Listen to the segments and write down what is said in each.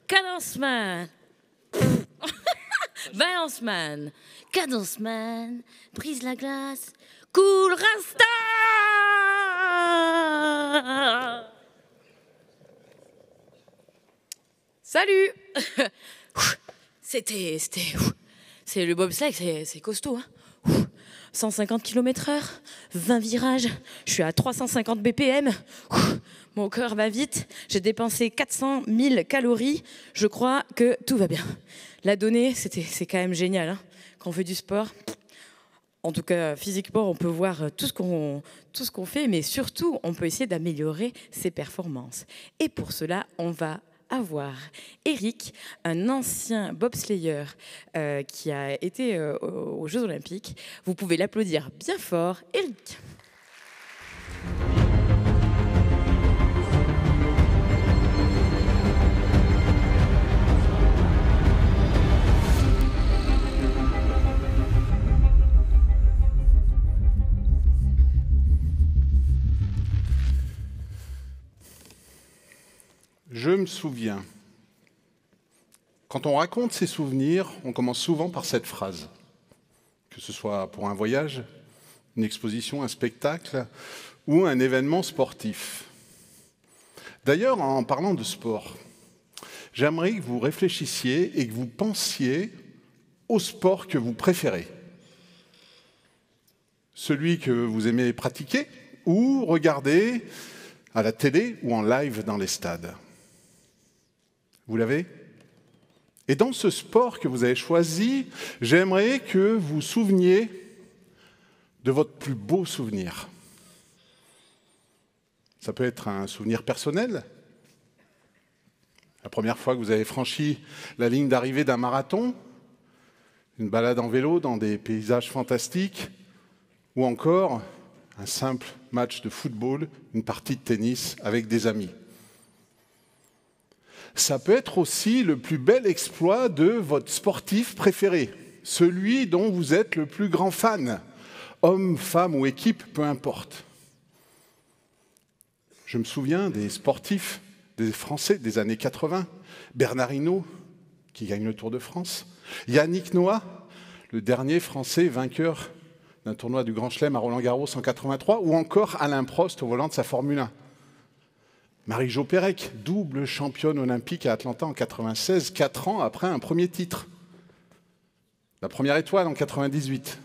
Cadence Man. Balance Man. Cadence Man. Brise la glace. Cool Rasta. Salut. C'est le bobsleigh, c'est costaud, hein. 150 km/h, 20 virages, je suis à 350 BPM, mon cœur va vite, j'ai dépensé 400 000 calories, je crois que tout va bien. La donnée, c'est quand même génial, hein. Quand on fait du sport, en tout cas physiquement, on peut voir tout ce qu'on fait, mais surtout, on peut essayer d'améliorer ses performances. Et pour cela, on va avoir Eric, un ancien bobsleyer qui a été aux Jeux Olympiques. Vous pouvez l'applaudir bien fort, Eric. Je me souviens. Quand on raconte ses souvenirs, on commence souvent par cette phrase. Que ce soit pour un voyage, une exposition, un spectacle ou un événement sportif. D'ailleurs, en parlant de sport, j'aimerais que vous réfléchissiez et que vous pensiez au sport que vous préférez. Celui que vous aimez pratiquer ou regarder à la télé ou en live dans les stades. Vous l'avez ? Et dans ce sport que vous avez choisi, j'aimerais que vous vous souveniez de votre plus beau souvenir. Ça peut être un souvenir personnel. La première fois que vous avez franchi la ligne d'arrivée d'un marathon, une balade en vélo dans des paysages fantastiques, ou encore un simple match de football, une partie de tennis avec des amis. Ça peut être aussi le plus bel exploit de votre sportif préféré, celui dont vous êtes le plus grand fan, homme, femme ou équipe, peu importe. Je me souviens des sportifs, des Français des années 80, Bernard Hinault, qui gagne le Tour de France, Yannick Noah, le dernier Français vainqueur d'un tournoi du Grand Chelem à Roland-Garros en 83, ou encore Alain Prost au volant de sa Formule 1. Marie-Jo Pérec, double championne olympique à Atlanta en 96, 4 ans après un premier titre. La première étoile en 98,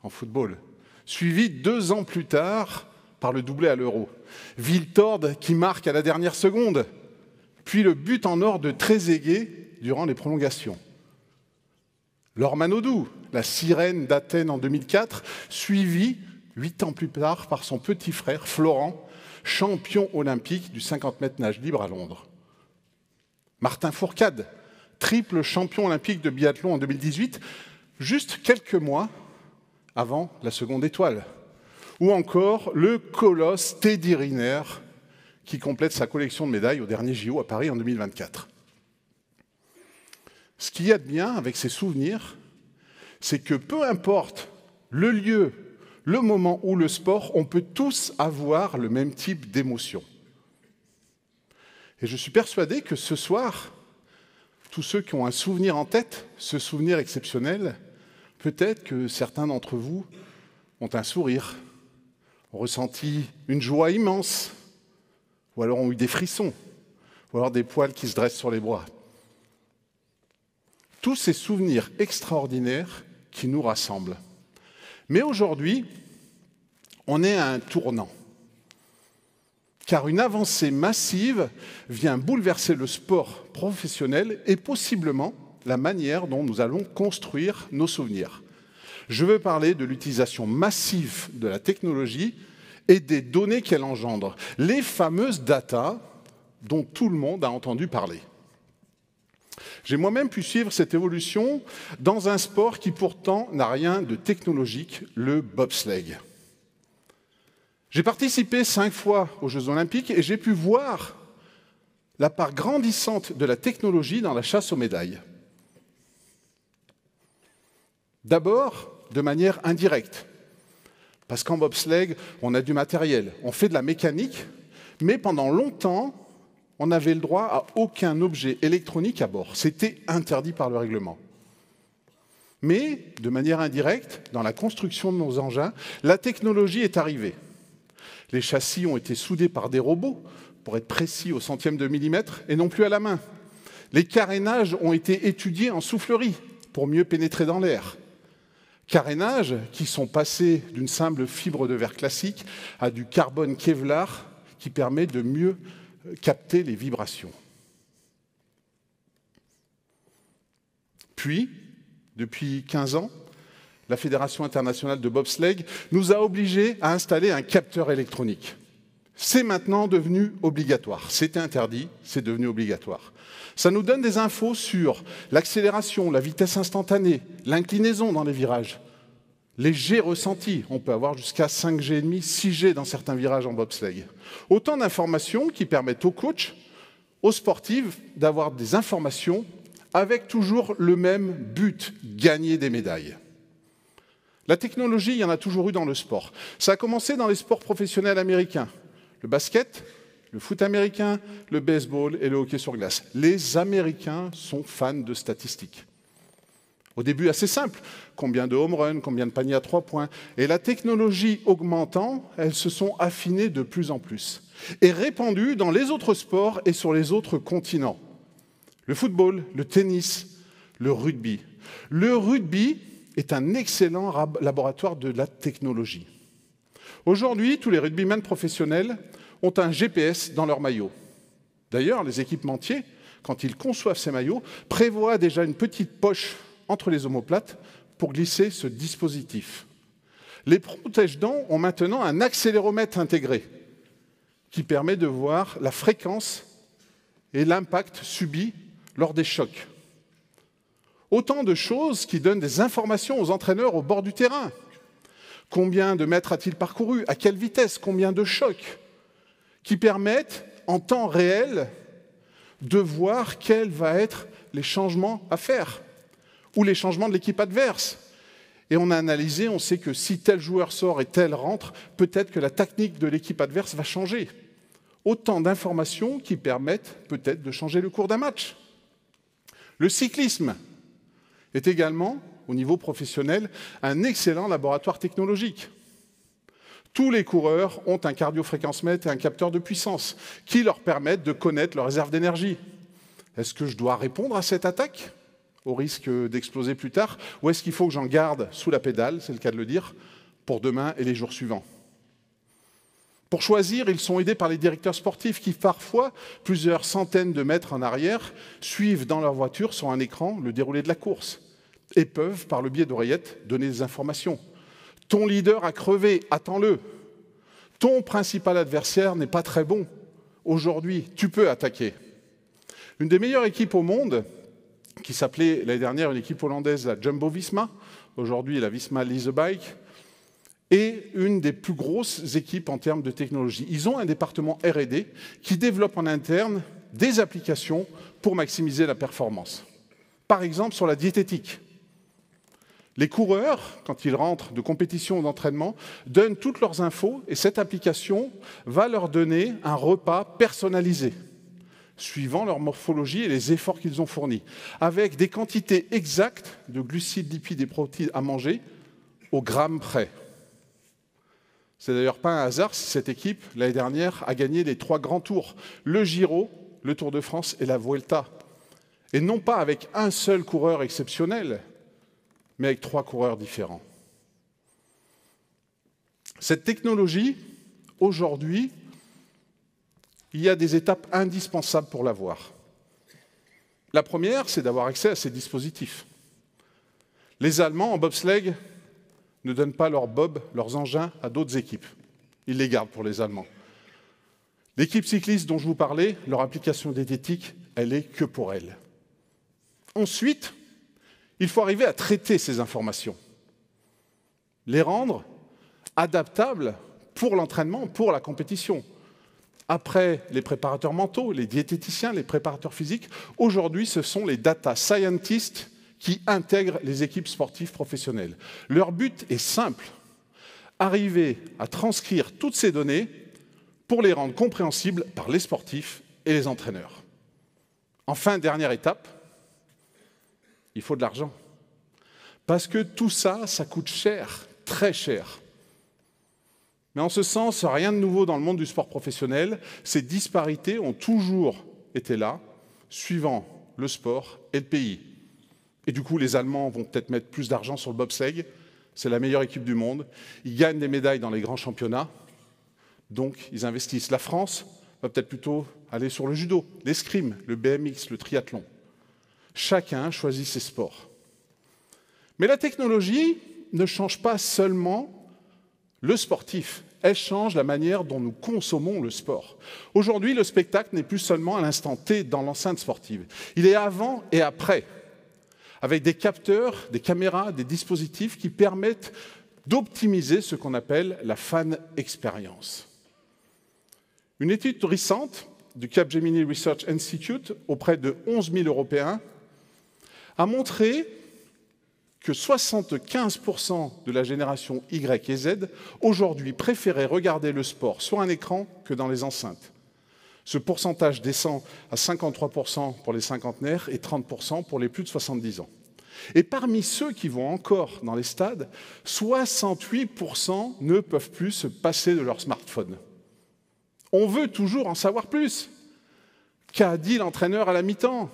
en football, suivie 2 ans plus tard par le doublé à l'Euro. Viltord qui marque à la dernière seconde, puis le but en or de Trezeguet durant les prolongations. Laure Manodou, la sirène d'Athènes en 2004, suivie 8 ans plus tard par son petit frère Florent, champion olympique du 50 mètres nage libre à Londres. Martin Fourcade, triple champion olympique de biathlon en 2018, juste quelques mois avant la seconde étoile. Ou encore le colosse Teddy Riner, qui complète sa collection de médailles au dernier JO à Paris en 2024. Ce qu'il y a de bien avec ces souvenirs, c'est que peu importe le lieu, le moment ou le sport, on peut tous avoir le même type d'émotion. Et je suis persuadé que ce soir, tous ceux qui ont un souvenir en tête, ce souvenir exceptionnel, peut-être que certains d'entre vous ont un sourire, ont ressenti une joie immense, ou alors ont eu des frissons, ou alors des poils qui se dressent sur les bras. Tous ces souvenirs extraordinaires qui nous rassemblent. Mais aujourd'hui, on est à un tournant, car une avancée massive vient bouleverser le sport professionnel et possiblement la manière dont nous allons construire nos souvenirs. Je veux parler de l'utilisation massive de la technologie et des données qu'elle engendre, les fameuses data dont tout le monde a entendu parler. J'ai moi-même pu suivre cette évolution dans un sport qui pourtant n'a rien de technologique, le bobsleigh. J'ai participé 5 fois aux Jeux Olympiques et j'ai pu voir la part grandissante de la technologie dans la chasse aux médailles. D'abord, de manière indirecte, parce qu'en bobsleigh, on a du matériel, on fait de la mécanique, mais pendant longtemps, on n'avait le droit à aucun objet électronique à bord. C'était interdit par le règlement. Mais, de manière indirecte, dans la construction de nos engins, la technologie est arrivée. Les châssis ont été soudés par des robots, pour être précis au centième de millimètre, et non plus à la main. Les carénages ont été étudiés en soufflerie, pour mieux pénétrer dans l'air. Carénages qui sont passés d'une simple fibre de verre classique à du carbone Kevlar, qui permet de mieux capter les vibrations. Puis, depuis 15 ans, la Fédération internationale de bobsleigh nous a obligés à installer un capteur électronique. C'est maintenant devenu obligatoire. C'était interdit, c'est devenu obligatoire. Ça nous donne des infos sur l'accélération, la vitesse instantanée, l'inclinaison dans les virages, les G ressentis. On peut avoir jusqu'à 5G et demi, 6G dans certains virages en bobsleigh. Autant d'informations qui permettent aux coachs, aux sportifs, d'avoir des informations avec toujours le même but, gagner des médailles. La technologie, il y en a toujours eu dans le sport. Ça a commencé dans les sports professionnels américains. Le basket, le foot américain, le baseball et le hockey sur glace. Les Américains sont fans de statistiques. Au début, assez simple. Combien de home runs, combien de paniers à 3 points. Et la technologie augmentant, elles se sont affinées de plus en plus. Et répandues dans les autres sports et sur les autres continents. Le football, le tennis, le rugby. Le rugby est un excellent laboratoire de la technologie. Aujourd'hui, tous les rugbymen professionnels ont un GPS dans leur maillot. D'ailleurs, les équipementiers, quand ils conçoivent ces maillots, prévoient déjà une petite poche entre les omoplates pour glisser ce dispositif. Les protège-dents ont maintenant un accéléromètre intégré qui permet de voir la fréquence et l'impact subi lors des chocs. Autant de choses qui donnent des informations aux entraîneurs au bord du terrain. Combien de mètres a-t-il parcouru? À quelle vitesse? Combien de chocs? Qui permettent, en temps réel, de voir quels vont être les changements à faire ou les changements de l'équipe adverse. Et on a analysé, on sait que si tel joueur sort et tel rentre, peut-être que la technique de l'équipe adverse va changer. Autant d'informations qui permettent peut-être de changer le cours d'un match. Le cyclisme est également, au niveau professionnel, un excellent laboratoire technologique. Tous les coureurs ont un cardiofréquencemètre et un capteur de puissance qui leur permettent de connaître leur réserve d'énergie. Est-ce que je dois répondre à cette attaque, au risque d'exploser plus tard, ou est-ce qu'il faut que j'en garde sous la pédale, c'est le cas de le dire, pour demain et les jours suivants? Pour choisir, ils sont aidés par les directeurs sportifs qui, parfois, plusieurs centaines de mètres en arrière, suivent dans leur voiture, sur un écran, le déroulé de la course et peuvent, par le biais d'oreillettes, donner des informations. Ton leader a crevé, attends-le. Ton principal adversaire n'est pas très bon. Aujourd'hui, tu peux attaquer. Une des meilleures équipes au monde, qui s'appelait l'année dernière une équipe hollandaise, la Jumbo-Visma, aujourd'hui la Visma Lease a Bike, est une des plus grosses équipes en termes de technologie. Ils ont un département R&D qui développe en interne des applications pour maximiser la performance. Par exemple, sur la diététique. Les coureurs, quand ils rentrent de compétition ou d'entraînement, donnent toutes leurs infos et cette application va leur donner un repas personnalisé, suivant leur morphologie et les efforts qu'ils ont fournis, avec des quantités exactes de glucides, lipides et protéines à manger au gramme près. C'est d'ailleurs pas un hasard si cette équipe, l'année dernière, a gagné les 3 grands tours, le Giro, le Tour de France et la Vuelta. Et non pas avec un seul coureur exceptionnel, mais avec 3 coureurs différents. Cette technologie, aujourd'hui, il y a des étapes indispensables pour l'avoir. La première, c'est d'avoir accès à ces dispositifs. Les Allemands, en bobsleigh, ne donnent pas leurs engins à d'autres équipes. Ils les gardent pour les Allemands. L'équipe cycliste dont je vous parlais, leur application diététique, elle est que pour elle. Ensuite, il faut arriver à traiter ces informations, les rendre adaptables pour l'entraînement, pour la compétition. Après les préparateurs mentaux, les diététiciens, les préparateurs physiques, aujourd'hui, ce sont les data scientists qui intègrent les équipes sportives professionnelles. Leur but est simple, arriver à transcrire toutes ces données pour les rendre compréhensibles par les sportifs et les entraîneurs. Enfin, dernière étape, il faut de l'argent. Parce que tout ça, ça coûte cher, très cher. Mais en ce sens, rien de nouveau dans le monde du sport professionnel. Ces disparités ont toujours été là, suivant le sport et le pays. Et du coup, les Allemands vont peut-être mettre plus d'argent sur le bobsleigh. C'est la meilleure équipe du monde. Ils gagnent des médailles dans les grands championnats. Donc, ils investissent. La France va peut-être plutôt aller sur le judo, l'escrime, le BMX, le triathlon. Chacun choisit ses sports. Mais la technologie ne change pas seulement le sportif. Elle change la manière dont nous consommons le sport. Aujourd'hui, le spectacle n'est plus seulement à l'instant T dans l'enceinte sportive. Il est avant et après, avec des capteurs, des caméras, des dispositifs qui permettent d'optimiser ce qu'on appelle la fan experience. Une étude récente du Capgemini Research Institute auprès de 11 000 Européens a montré que 75% de la génération Y et Z aujourd'hui préféraient regarder le sport sur un écran que dans les enceintes. Ce pourcentage descend à 53% pour les cinquantenaires et 30% pour les plus de 70 ans. Et parmi ceux qui vont encore dans les stades, 68% ne peuvent plus se passer de leur smartphone. On veut toujours en savoir plus. Qu'a dit l'entraîneur à la mi-temps ?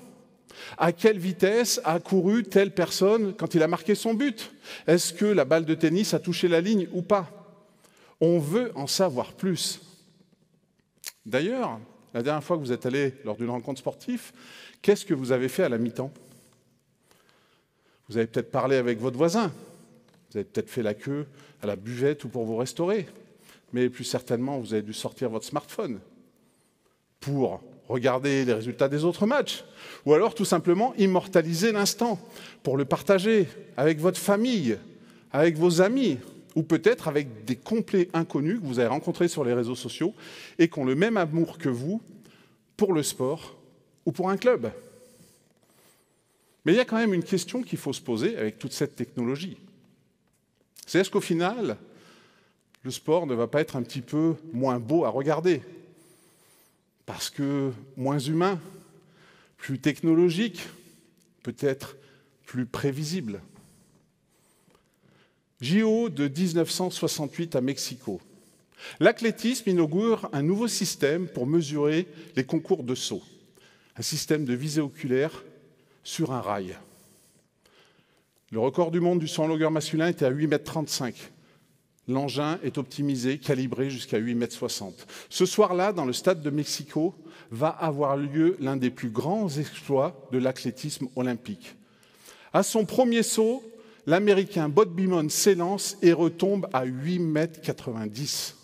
À quelle vitesse a couru telle personne quand il a marqué son but ? Est-ce que la balle de tennis a touché la ligne ou pas ? On veut en savoir plus. D'ailleurs, la dernière fois que vous êtes allé lors d'une rencontre sportive, qu'est-ce que vous avez fait à la mi-temps ? Vous avez peut-être parlé avec votre voisin, vous avez peut-être fait la queue à la buvette ou pour vous restaurer, mais plus certainement, vous avez dû sortir votre smartphone pour regarder les résultats des autres matchs, ou alors tout simplement immortaliser l'instant pour le partager avec votre famille, avec vos amis, ou peut-être avec des complets inconnus que vous avez rencontrés sur les réseaux sociaux et qui ont le même amour que vous pour le sport ou pour un club. Mais il y a quand même une question qu'il faut se poser avec toute cette technologie. C'est est-ce qu'au final, le sport ne va pas être un petit peu moins beau à regarder ? Parce que moins humain, plus technologique, peut-être plus prévisible. JO de 1968 à Mexico. L'athlétisme inaugure un nouveau système pour mesurer les concours de saut. Un système de visée oculaire sur un rail. Le record du monde du saut en longueur masculin était à 8,35 m. L'engin est optimisé, calibré jusqu'à 8,60 m. Ce soir-là, dans le stade de Mexico, va avoir lieu l'un des plus grands exploits de l'athlétisme olympique. À son premier saut, l'Américain Bob Beamon s'élance et retombe à 8,90 m,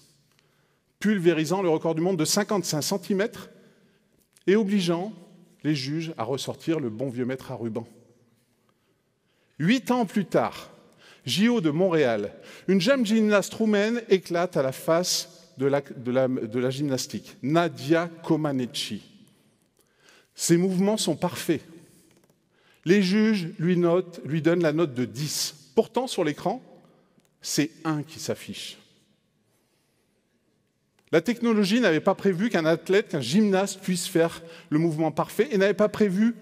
pulvérisant le record du monde de 55 cm et obligeant les juges à ressortir le bon vieux mètre à ruban. 8 ans plus tard, JO de Montréal, une jeune gymnaste roumaine éclate à la face de la gymnastique, Nadia Comaneci. Ses mouvements sont parfaits. Les juges lui donnent la note de 10. Pourtant, sur l'écran, c'est 1 qui s'affiche. La technologie n'avait pas prévu qu'un athlète, qu'un gymnaste puisse faire le mouvement parfait et n'avait pas prévu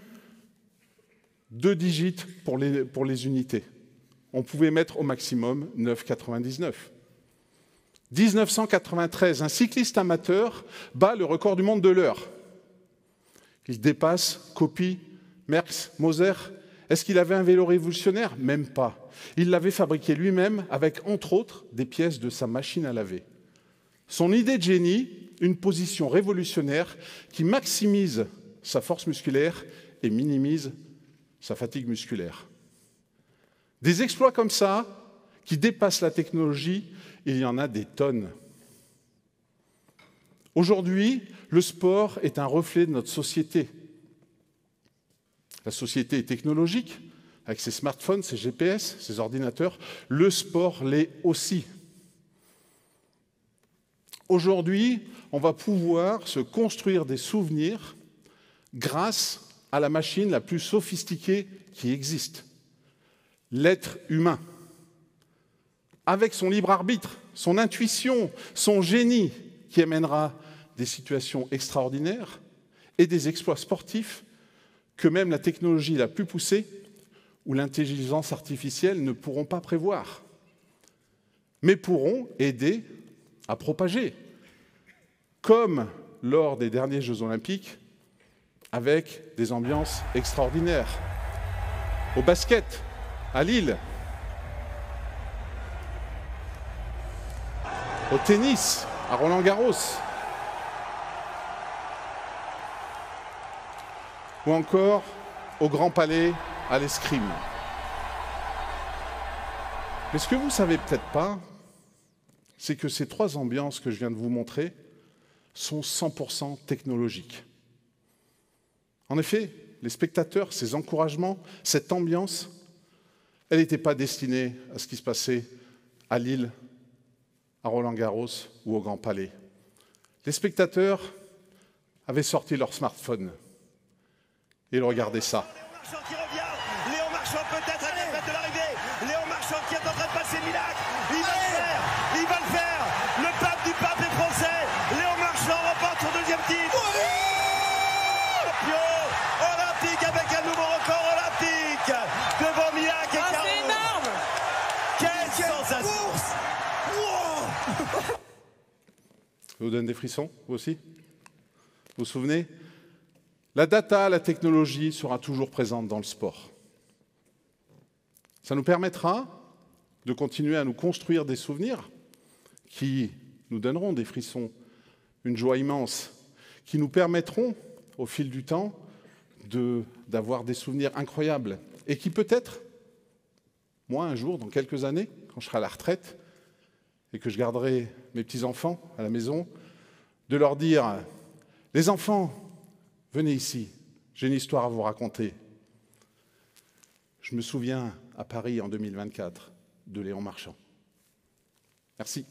2 digits pour les unités. On pouvait mettre au maximum 9,99. 1993, un cycliste amateur bat le record du monde de l'heure. Il dépasse Coppi, Merckx, Moser. Est-ce qu'il avait un vélo révolutionnaire ? Même pas. Il l'avait fabriqué lui-même avec, entre autres, des pièces de sa machine à laver. Son idée de génie, une position révolutionnaire qui maximise sa force musculaire et minimise sa fatigue musculaire. Des exploits comme ça, qui dépassent la technologie, il y en a des tonnes. Aujourd'hui, le sport est un reflet de notre société. La société est technologique, avec ses smartphones, ses GPS, ses ordinateurs. Le sport l'est aussi. Aujourd'hui, on va pouvoir se construire des souvenirs grâce à la machine la plus sophistiquée qui existe. L'être humain, avec son libre arbitre, son intuition, son génie, qui amènera des situations extraordinaires et des exploits sportifs que même la technologie la plus poussée ou l'intelligence artificielle ne pourront pas prévoir, mais pourront aider à propager, comme lors des derniers Jeux Olympiques, avec des ambiances extraordinaires. Au basket, à Lille, au tennis, à Roland-Garros, ou encore au Grand Palais, à l'escrime. Mais ce que vous ne savez peut-être pas, c'est que ces trois ambiances que je viens de vous montrer sont 100% technologiques. En effet, les spectateurs, ces encouragements, cette ambiance, elle n'était pas destinée à ce qui se passait à Lille, à Roland-Garros ou au Grand Palais. Les spectateurs avaient sorti leur smartphone et ils regardaient ça. Léon Marchand qui revient, Léon Marchand peut-être à 10 mètres de l'arrivée, Léon Marchand qui est en train de passer le miracle, il va le faire, il va le faire, le pape du pape est français, Léon Marchand remporte son deuxième titre. Champion olympique avec un nouveau record olympique devant Miak et Caro. C'est énorme! Quelle sensation! Ça vous donne des frissons, vous aussi? Vous vous souvenez? La data, la technologie sera toujours présente dans le sport. Ça nous permettra de continuer à nous construire des souvenirs qui nous donneront des frissons, une joie immense, qui nous permettront, au fil du temps, d'avoir des souvenirs incroyables et qui peut-être, moi, un jour, dans quelques années, quand je serai à la retraite et que je garderai mes petits-enfants à la maison, de leur dire « Les enfants, venez ici, j'ai une histoire à vous raconter. » Je me souviens, à Paris en 2024, de Léon Marchand. Merci.